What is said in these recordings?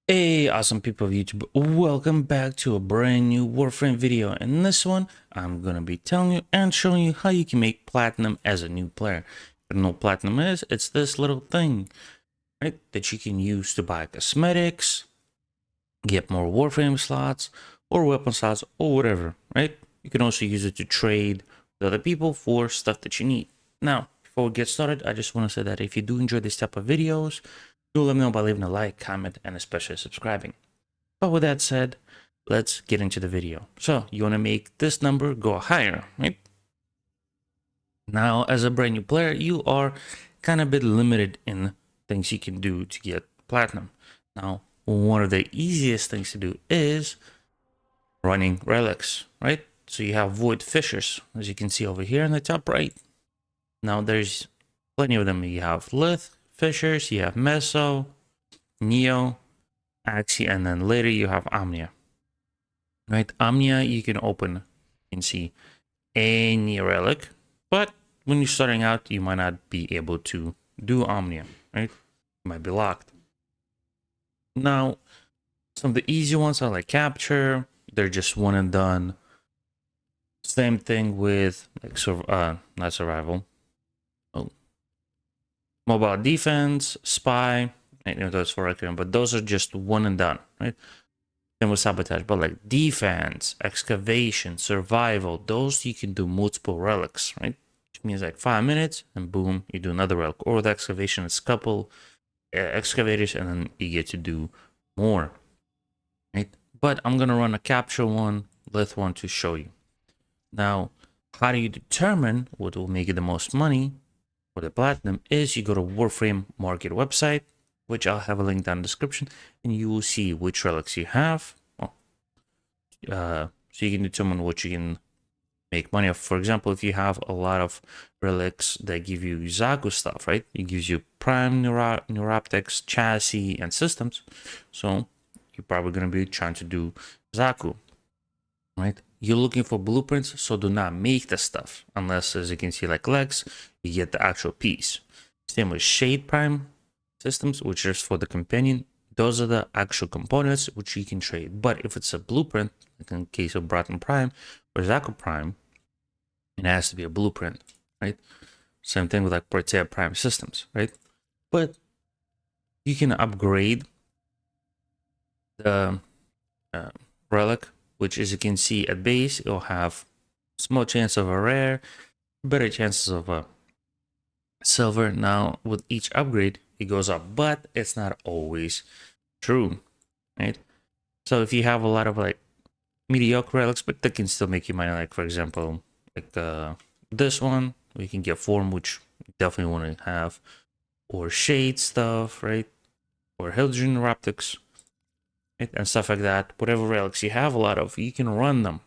Hey, awesome people of YouTube, welcome back to a brand new Warframe video. In this one, I'm gonna be telling you and showing you how you can make platinum as a new player. If you don't know what platinum is, it's this little thing, right, that you can use to buy cosmetics, get more Warframe slots, or weapon slots, or whatever, right? You can also use it to trade with other people for stuff that you need. Now, before we get started, I just want to say that if you do enjoy this type of videos, do let me know by leaving a like, comment, and especially subscribing. But with that said, let's get into the video. So you want to make this number go higher, right? Now, as a brand new player, you are kind of a bit limited in things you can do to get platinum. Now, one of the easiest things to do is running relics, right? So you have void fissures, as you can see over here in the top right. Now there's plenty of them. You have lith fissures, you have meso, neo, axi, and then later you have omnia. Right, omnia you can open, you can see any relic, but when you're starting out, you might not be able to do omnia, right? You might be locked. Now, some of the easy ones are like capture. They're just one and done. Same thing with like not survival. Oh, mobile defense, spy. I know those for record, but those are just one and done, right? Then with sabotage, but like defense, excavation, survival, those you can do multiple relics, right? Which means like 5 minutes and boom, you do another relic. Or with excavation, it's a couple excavators and then you get to do more, right? But I'm gonna run a capture one, lith one to show you. Now, how do you determine what will make you the most money for the platinum is you go to Warframe Market website, which I'll have a link down in the description, and you will see which relics you have. So you can determine what you can make money off. For example, if you have a lot of relics that give you Zaku stuff, right? It gives you Prime Neuroptics, Chassis, and Systems. So you're probably going to be trying to do Zaku, right? You're looking for blueprints, so do not make the stuff. Unless, as you can see, like Lex, you get the actual piece. Same with Shade Prime Systems, which is for the companion. Those are the actual components which you can trade. But if it's a blueprint, like in case of Broughton Prime or Zaku Prime, it has to be a blueprint, right? Same thing with like Protea Prime Systems, right? But you can upgrade the relic, which as you can see at base, it'll have small chance of a rare, better chances of a silver. Now with each upgrade, it goes up, but it's not always true, right? So if you have a lot of like mediocre relics, but they can still make you money, like for example, like this one, we can get form, which you definitely want to have, or shade stuff, right? Or hydrogen optics, right? And stuff like that. Whatever relics you have a lot of, you can run them,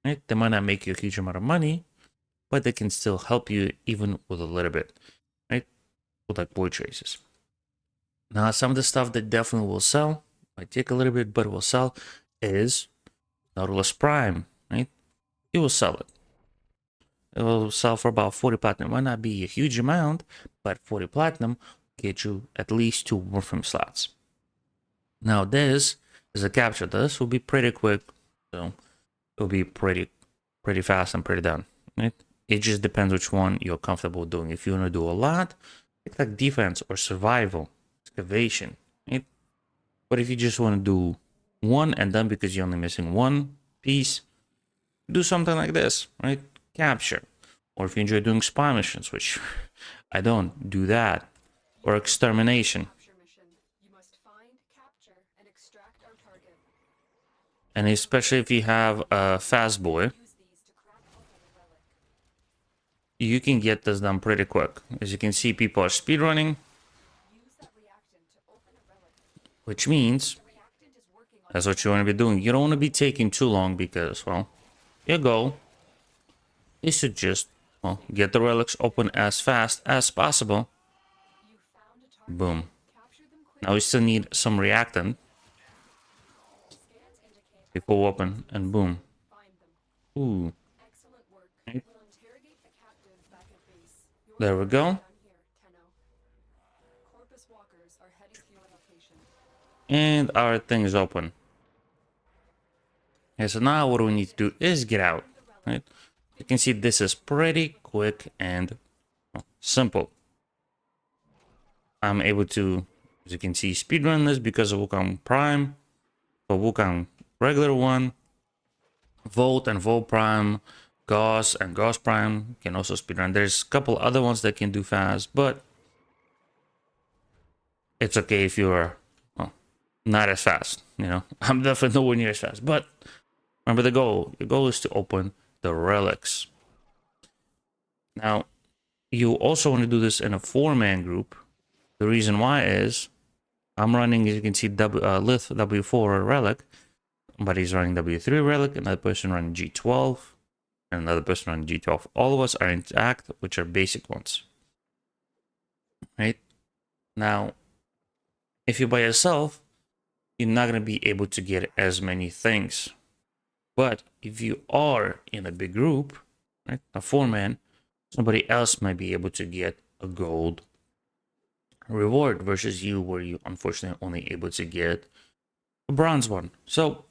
right? They might not make you a huge amount of money, but they can still help you even with a little bit, right? With like void traces. Now, some of the stuff that definitely will sell, might take a little bit, but it will sell, is Nautilus Prime, right? It will sell it. It will sell for about 40 platinum. Might not be a huge amount, but 40 platinum will get you at least 2 Warframe slots. Now this is a capture. This will be pretty quick, so it'll be pretty fast and pretty done, right? It just depends which one you're comfortable doing. If you want to do a lot, it's like defense or survival, excavation, right? But if you just want to do one and done because you're only missing one piece, do something like this, right? Capture. Or if you enjoy doing spy missions, which I don't, do that. Or extermination. And especially if you have a fast boy, you can get this done pretty quick. As you can see, people are speedrunning, which means that's what you want to be doing. You don't want to be taking too long because, well, your goal is to just, well, get the relics open as fast as possible. Boom. Now we still need some reactant before open, and boom. Ooh. Right. There we go. And our thing is open. Okay, so now what we need to do is get out, right? You can see this is pretty quick and simple. I'm able to, as you can see, speedrun this because of Wukong Prime, but Wukong regular one, Volt and Volt Prime, Gauss and Gauss Prime can also speedrun. There's a couple other ones that can do fast, but it's okay if you're not as fast. You know, I'm definitely nowhere near as fast. But remember the goal. The goal is to open the relics. Now, you also want to do this in a 4-man group. The reason why is I'm running, as you can see, Lith W4 relic, but he's running W3 relic, another person running G12, and another person running G12. All of us are intact, which are basic ones. Right? Now, if you're by yourself, you're not going to be able to get as many things. But if you are in a big group, right, a 4-man, somebody else might be able to get a gold reward versus you, where you unfortunately only able to get a bronze one. So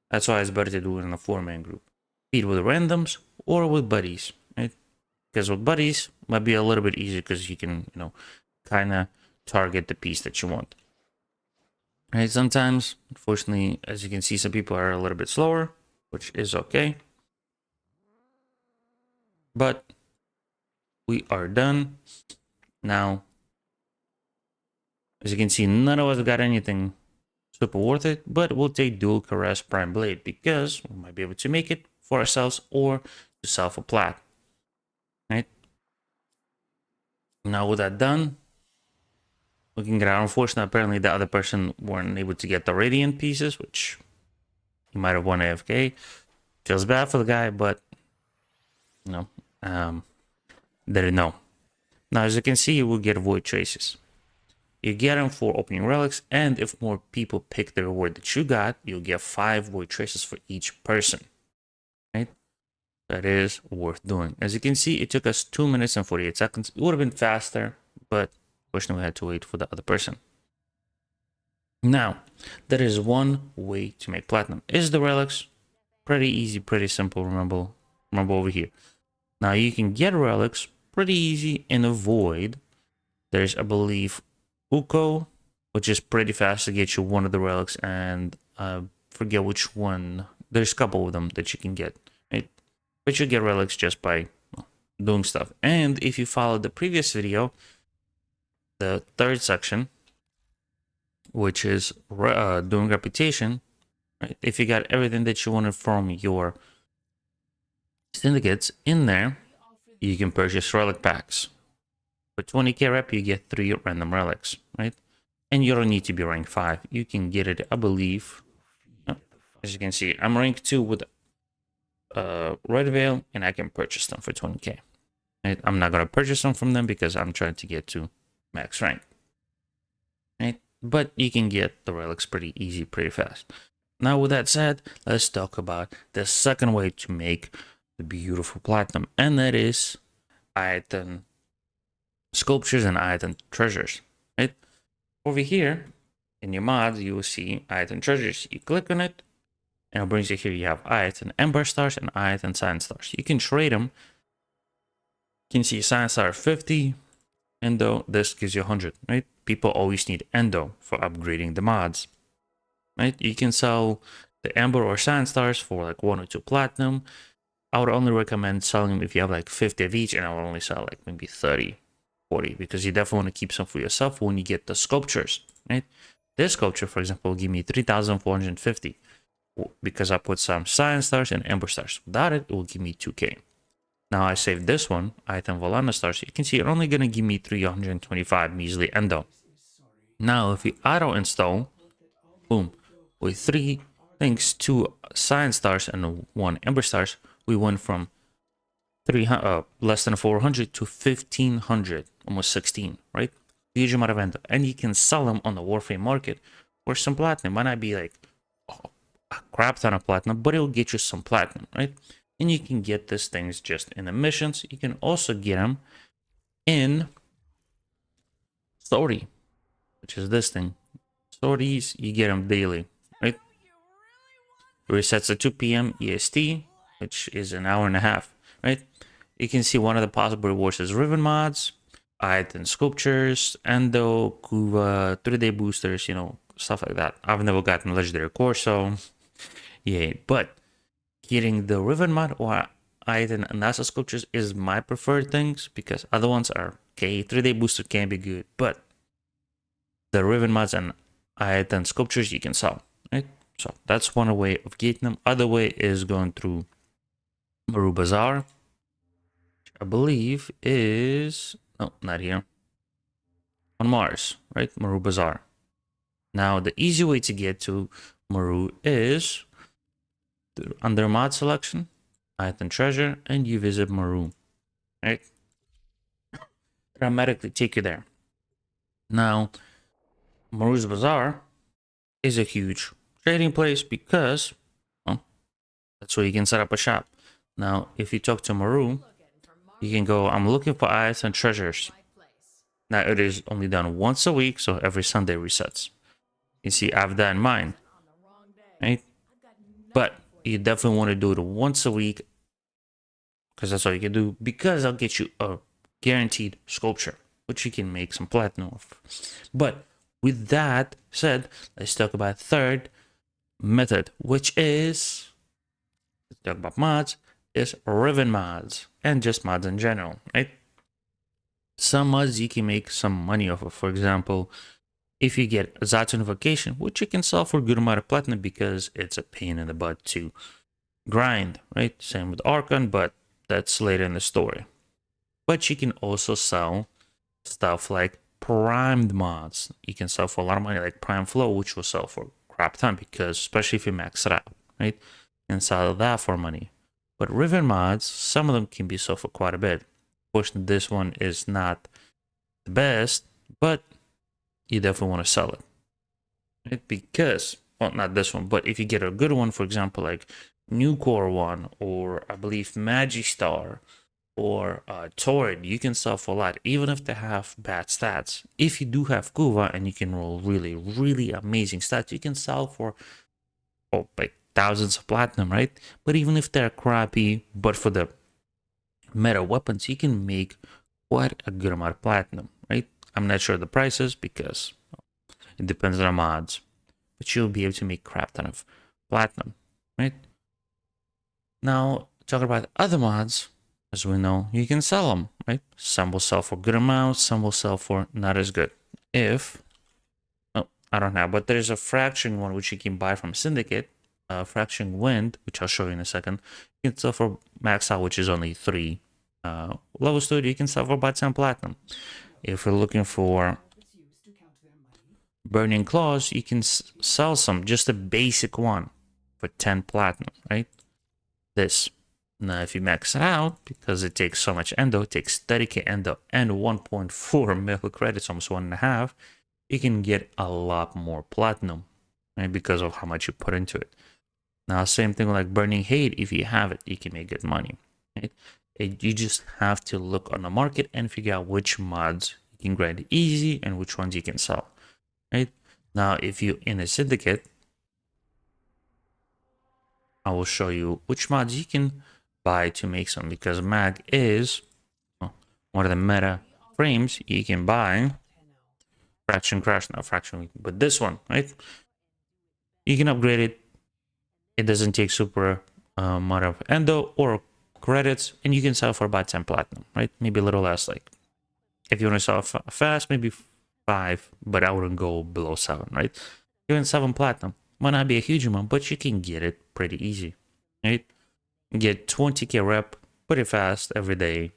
that's why it's better to do it in a 4-man group. Be it with randoms or with buddies, right? Because with buddies might be a little bit easier because you can, you know, kind of target the piece that you want. Right? Sometimes, unfortunately, as you can see, some people are a little bit slower, which is okay. But we are done. Now, as you can see, none of us got anything super worth it, but we'll take dual caress prime blade because we might be able to make it for ourselves or to sell for plat. Right? Now with that done, we can get out. Unfortunately, apparently the other person weren't able to get the radiant pieces, which he might have won AFK. Feels bad for the guy, but you know, didn't know. Now, as you can see, you will get void traces. You get them for opening relics, and if more people pick the reward that you got, you'll get 5 void traces for each person. Right? That is worth doing. As you can see, it took us 2 minutes and 48 seconds. It would have been faster, but unfortunately we had to wait for the other person. Now, there is one way to make platinum. Is the relics. Pretty easy, pretty simple. Remember over here. Now you can get relics pretty easy in a void. There's, I believe, Uko, which is pretty fast to get you one of the relics, and forget which one. There's a couple of them that you can get, right? But you get relics just by doing stuff. And if you followed the previous video, the third section, which is doing reputation, right? If you got everything that you wanted from your syndicates in there, you can purchase relic packs. For 20k rep, you get 3 random relics, right? And you don't need to be rank 5. You can get it, I believe. As you can see, I'm rank 2 with Red Veil, and I can purchase them for 20k. Right? I'm not going to purchase them from them because I'm trying to get to max rank. Right? But you can get the relics pretty easy, pretty fast. Now, with that said, let's talk about the second way to make the beautiful platinum, and that is Ayatan Sculptures and Ayatan Treasures. Right? Over here, in your mods, you will see Ayatan Treasures. You click on it, and it brings you here. You have Ayatan Ember Stars and Ayatan Science Stars. You can trade them. You can see Science Star 50, Endo. This gives you 100, right? People always need Endo for upgrading the mods, right? You can sell the Ember or Science Stars for like 1 or 2 platinum. I would only recommend selling them if you have like 50 of each, and I would only sell like maybe 30, 40, because you definitely want to keep some for yourself when you get the sculptures, right? This sculpture, for example, will give me 3,450 because I put some Science Stars and Ember Stars. Without it, it will give me 2k. Now I saved this one, Ayatan Volana Stars. You can see it's only going to give me 325 measly Endo. Now, if we auto install, boom, with 3 things, 2 Science Stars and 1 Ember Stars, we went from less than 400 to 1500, almost 16, right? Huge amount of Endo. And you can sell them on the Warframe market for some platinum. Might not be like a crap ton of platinum, but it'll get you some platinum, right? And you can get these things just in the missions. You can also get them in story, which is this thing. Sorties, you get them daily, right? Resets at 2 p.m. EST, which is an hour and a half, right? You can see one of the possible rewards is Riven mods, Ayatan Sculptures, Endo, Kuva, 3-day boosters, you know, stuff like that. I've never gotten Legendary Core, so yeah. But getting the Riven mod or Ayatan and NASA Sculptures is my preferred things because other ones are okay. 3-day booster can be good, but the Riven mods and Ayatan Sculptures you can sell, right? So that's one way of getting them. Other way is going through Maru Bazaar, which I believe is no, not here. On Mars, right? Maru Bazaar. Now the easy way to get to Maru is under mod selection, Ayatan Treasure, and you visit Maru, right? Automatically take you there. Now, Maru's Bazaar is a huge trading place because, well, that's where you can set up a shop. Now, if you talk to Maru, you can go, I'm looking for Ayatan Treasures. Now, it is only done once a week, so every Sunday resets. You see, I have that in mind, right? But you definitely want to do it once a week because that's all you can do, because I'll get you a guaranteed sculpture, which you can make some platinum of. But with that said, let's talk about third method, which is, let's talk about mods, is Riven mods and just mods in general, right? Some mods you can make some money off of. For example, if you get a Zatun Vacation, which you can sell for a good amount of platinum because it's a pain in the butt to grind, right? Same with Archon, but that's later in the story. But you can also sell stuff like primed mods. You can sell for a lot of money, like Prime Flow, which will sell for crap ton because especially if you max it out, right? You can sell that for money. But Riven mods, some of them can be sold for quite a bit. Fortunately, this one is not the best, but you definitely want to sell it, right? Because, well, not this one, but if you get a good one, for example, like New Core one, or I believe Magistar, or Torrid, you can sell for a lot, even if they have bad stats. If you do have Kuva and you can roll really, really amazing stats, you can sell for like thousands of platinum, right? But even if they're crappy, but for the meta weapons, you can make quite a good amount of platinum, right? I'm not sure the prices because it depends on the mods, but you'll be able to make crap ton of platinum, right? Now, talking about other mods, as we know, you can sell them, right? Some will sell for good amounts, some will sell for not as good. If, oh, I don't have, but there's a Fraction one which you can buy from Syndicate, Fraction Wind, which I'll show you in a second. You can sell for max out, which is only 3 levels to it. You can sell for about 10 platinum. If you're looking for Burning Claws, you can sell some, just a basic one, for 10 platinum, right? This. Now, if you max it out, because it takes so much endo, it takes 30k endo and 1.4 mil credits, almost 1.5, you can get a lot more platinum, right? Because of how much you put into it. Now, same thing like Burning Hate, if you have it, you can make good money, right? You just have to look on the market and figure out which mods you can grind easy and which ones you can sell, right? Now, if you're in a syndicate, I will show you which mods you can buy to make some, because mag is one of the meta frames you can buy. Fraction Crash, not Fraction, but this one, right? You can upgrade it. It doesn't take super amount of endo or credits, and you can sell for about 10 platinum, right? Maybe a little less. Like if you want to sell fast, maybe 5, but I wouldn't go below 7, right? Even 7 platinum might not be a huge amount, but you can get it pretty easy, right? Get 20k rep pretty fast every day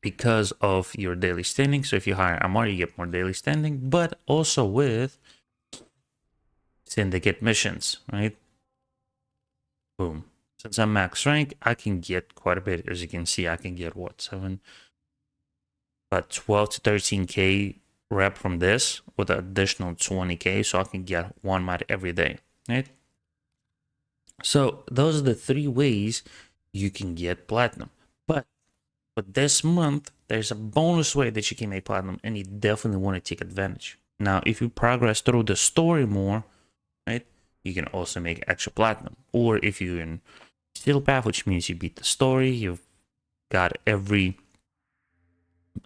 because of your daily standing. So if you hire Amar, you get more daily standing, but also with syndicate missions, right? Boom. Since I'm max rank, I can get quite a bit. As you can see, I can get what, 7, about 12 to 13k rep from this with an additional 20k, so I can get 1 mod every day, right? So those are the 3 ways you can get platinum. But for this month, there's a bonus way that you can make platinum, and you definitely want to take advantage. Now, if you progress through the story more, right, you can also make extra platinum. Or if you're in Steel Path, which means you beat the story, you've got every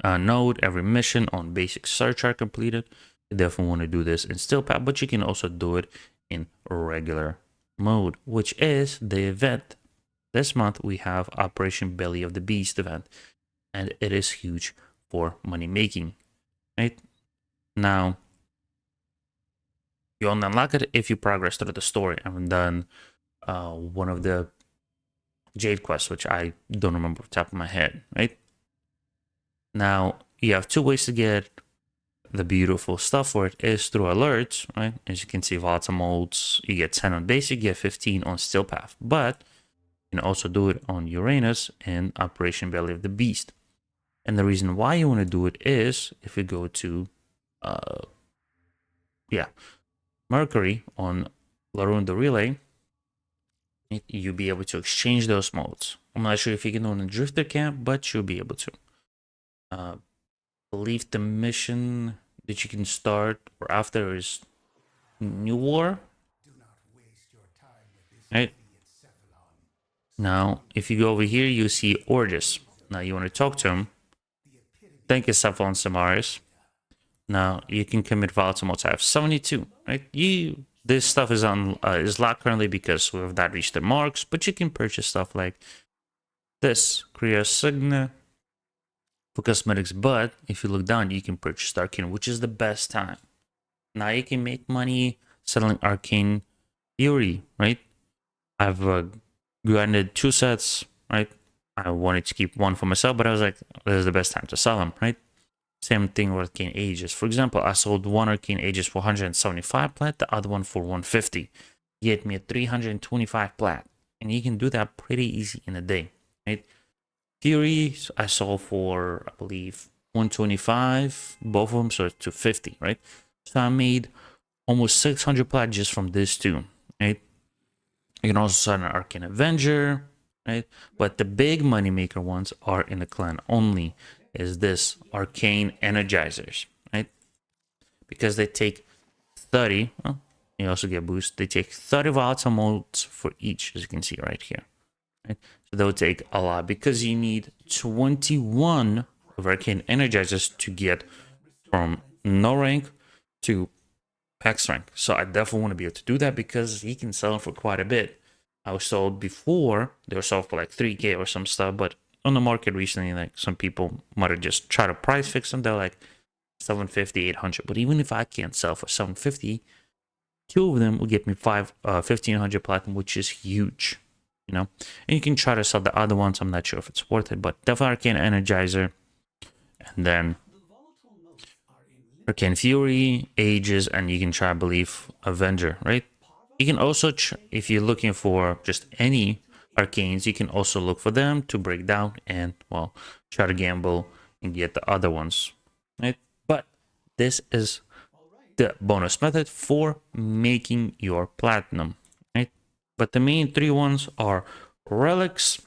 node, every mission on basic search are completed. You definitely want to do this in Steel Path, but you can also do it in regular mode, which is the event. This month we have Operation Belly of the Beast event, and it is huge for money making, right? Now, you only unlock it if you progress through the story. I've done one of the Jade quests, which I don't remember off the top of my head, right? Now, you have two ways to get the beautiful stuff for it is through alerts, right? As you can see, volatile modes, you get 10 on basic, you get 15 on Steel Path, but you can also do it on Uranus and Operation Belly of the Beast. And the reason why you want to do it is if you go to, Mercury on Laroon the Relay, you'll be able to exchange those modes. I'm not sure if you can do it in the Drifter camp, but you'll be able to. Believe the mission that you can start or after is New War. Right? Now, if you go over here, you see Orges. Now, you want to talk to him. Thank you, Cephalon Samaris. Now, you can commit volatile modes. I have 72, right? This stuff is on is locked currently because we have not reached the marks, but you can purchase stuff like this, Kriya Signa for cosmetics, but if you look down, you can purchase Arcane, which is the best time. Now you can make money selling Arcane Fury, right? I've grinded 2 sets, right? I wanted to keep one for myself, but I was like, this is the best time to sell them, right? Same thing with Arcane Aegis. For example, I sold one Arcane Aegis for 175 plat, the other one for 150. Get me a 325 plat. And you can do that pretty easy in a day, right? Fury, I sold for, I believe, 125, both of them, so 250, right? So I made almost 600 plat just from this two, right? You can also start an Arcane Avenger, right? But the big moneymaker ones are in the clan only, is this Arcane Energizers, right? Because they take 30, well, you also get boost, they take 30 volatile modes for each, as you can see right here. Right? So they'll take a lot because you need 21 of Arcane Energizers to get from no rank to Pax rank. So I definitely want to be able to do that because he can sell them for quite a bit. I was sold before, they were sold for like 3K or some stuff, but on the market recently, like some people might have just tried to price fix them. They're like 750, 800. But even if I can't sell for 750, two of them will get me 1500 platinum, which is huge. You know, and you can try to sell the other ones. I'm not sure if it's worth it, but definitely Arcane Energizer, and then Arcane Fury, Aegis, and you can try, I believe, Avenger, right? You can also, if you're looking for just any Arcanes, you can also look for them to break down and, well, try to gamble and get the other ones, right? But this is the bonus method for making your platinum, right? But the main three ones are Relics,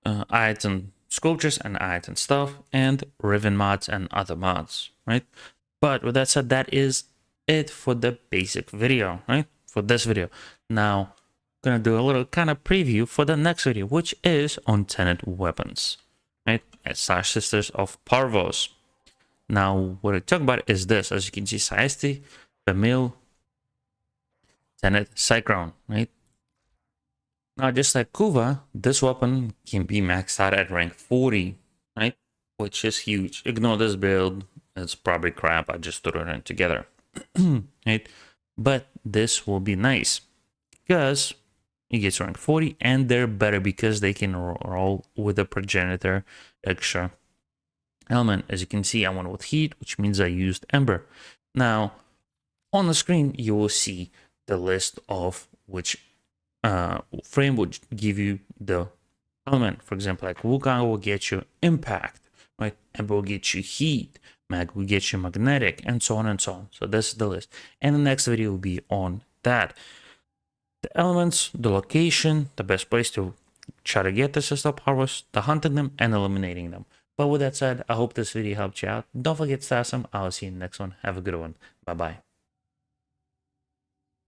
Ayatan Sculptures and Ayatan stuff, and Riven mods and other mods, right? But with that said, that is it for the basic video, right? For this video. Now, I'm gonna do a little kind of preview for the next video, which is on Tenet weapons, right? As Sisters of Parvos. Now, what I talk about is this. As you can see, Saesti, Camille, Tenet, Cyclone, right? Now, just like Kuva, this weapon can be maxed out at rank 40, right? Which is huge. Ignore this build. It's probably crap. I just threw it in together, right? But this will be nice because it gets rank 40 and they're better because they can roll with a progenitor extra element. As you can see, I went with heat, which means I used ember. Now, on the screen, you will see the list of which frame would give you the element. For example, like Wukong will get you impact, right? Ember will get you heat, Mag will get you magnetic, and so on and so on. So this is the list. And the next video will be on that. The elements, the location, the best place to try to get the system powers, the hunting them and eliminating them. But with that said, I hope this video helped you out. Don't forget to awesome. I'll see you in the next one. Have a good one. Bye bye.